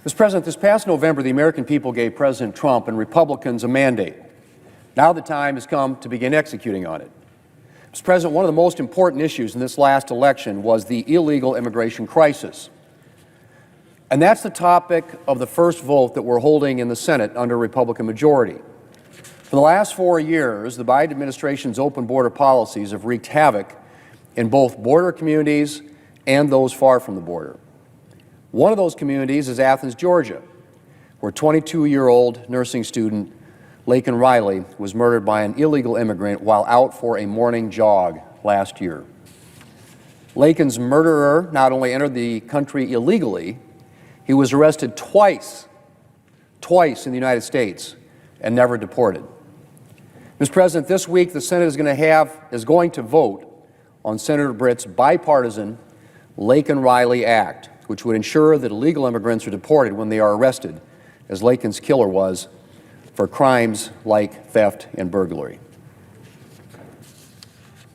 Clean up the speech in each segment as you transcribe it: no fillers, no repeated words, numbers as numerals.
Mr. President, this past November, the American people gave President Trump and Republicans a mandate. Now the time has come to begin executing on it. Mr. President, one of the most important issues in this last election was the illegal immigration crisis. And that's the topic of the first vote that we're holding in the Senate under Republican majority. For the last 4 years, the Biden administration's open border policies have wreaked havoc in both border communities and those far from the border. One of those communities is Athens, Georgia, where 22-year-old nursing student Laken Riley was murdered by an illegal immigrant while out for a morning jog last year. Laken's murderer not only entered the country illegally, he was arrested twice in the United States and never deported. Mr. President, this week the Senate is going to vote on Senator Britt's bipartisan Laken Riley Act, which would ensure that illegal immigrants are deported when they are arrested, as Laken's killer was, for crimes like theft and burglary.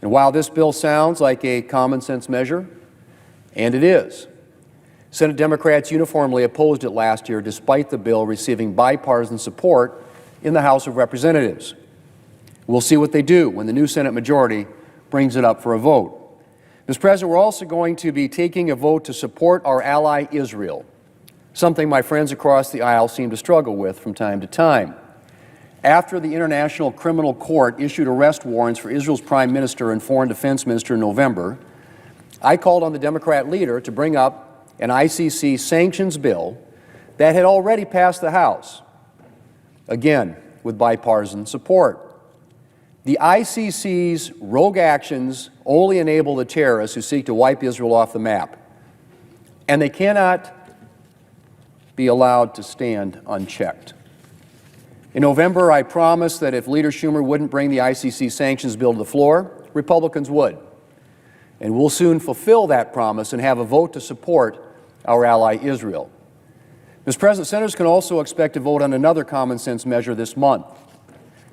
And while this bill sounds like a common-sense measure, and it is, Senate Democrats uniformly opposed it last year despite the bill receiving bipartisan support in the House of Representatives. We'll see what they do when the new Senate majority brings it up for a vote. Mr. President, we're also going to be taking a vote to support our ally Israel, something my friends across the aisle seem to struggle with from time to time. After the International Criminal Court issued arrest warrants for Israel's Prime Minister and Foreign Defense Minister in November, I called on the Democrat leader to bring up an ICC sanctions bill that had already passed the House, again with bipartisan support. The ICC's rogue actions only enable the terrorists who seek to wipe Israel off the map, and they cannot be allowed to stand unchecked. In November, I promised that if Leader Schumer wouldn't bring the ICC sanctions bill to the floor, Republicans would. And we'll soon fulfill that promise and have a vote to support our ally Israel. Mr. President, senators can also expect to vote on another common-sense measure this month,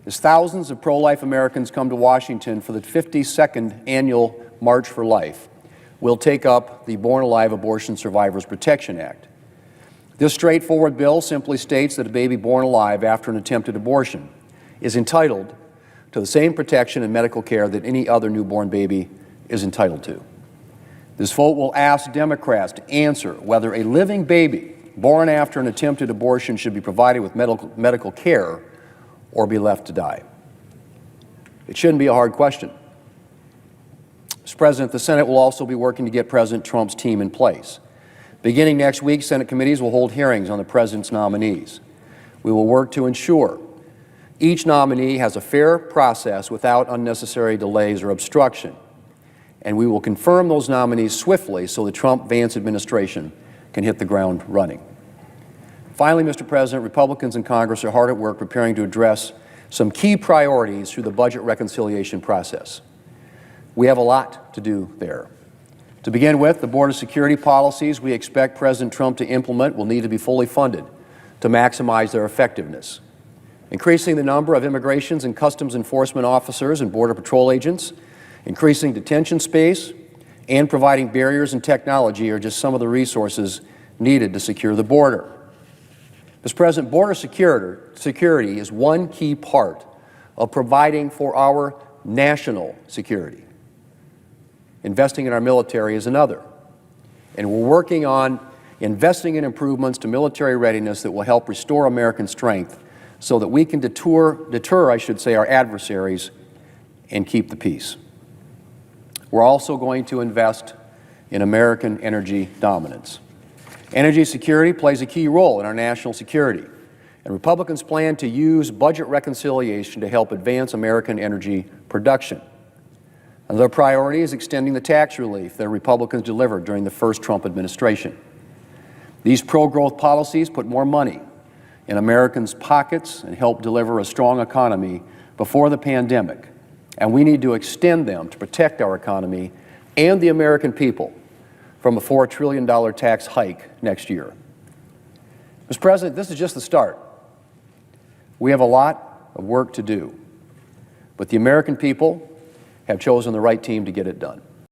as thousands of pro-life Americans come to Washington for the 52nd annual March for Life. We'll take up the Born Alive Abortion Survivors Protection Act. This straightforward bill simply states that a baby born alive after an attempted abortion is entitled to the same protection and medical care that any other newborn baby is entitled to. This vote will ask Democrats to answer whether a living baby born after an attempted abortion should be provided with medical care or be left to die. It shouldn't be a hard question. Mr. President, the Senate will also be working to get President Trump's team in place. Beginning next week, Senate committees will hold hearings on the President's nominees. We will work to ensure each nominee has a fair process without unnecessary delays or obstruction. And we will confirm those nominees swiftly so the Trump-Vance administration can hit the ground running. Finally, Mr. President, Republicans in Congress are hard at work preparing to address some key priorities through the budget reconciliation process. We have a lot to do there. To begin with, the border security policies we expect President Trump to implement will need to be fully funded to maximize their effectiveness. Increasing the number of Immigration and Customs Enforcement officers and Border Patrol agents, increasing detention space, and providing barriers and technology are just some of the resources needed to secure the border. Mr. President, border security is one key part of providing for our national security. Investing in our military is another. And we're working on investing in improvements to military readiness that will help restore American strength so that we can deter our adversaries and keep the peace. We're also going to invest in American energy dominance. Energy security plays a key role in our national security, and Republicans plan to use budget reconciliation to help advance American energy production. Another priority is extending the tax relief that Republicans delivered during the first Trump administration. These pro-growth policies put more money in Americans' pockets and help deliver a strong economy before the pandemic, and we need to extend them to protect our economy and the American people from a $4 trillion tax hike next year. Mr. President, this is just the start. We have a lot of work to do, but the American people have chosen the right team to get it done.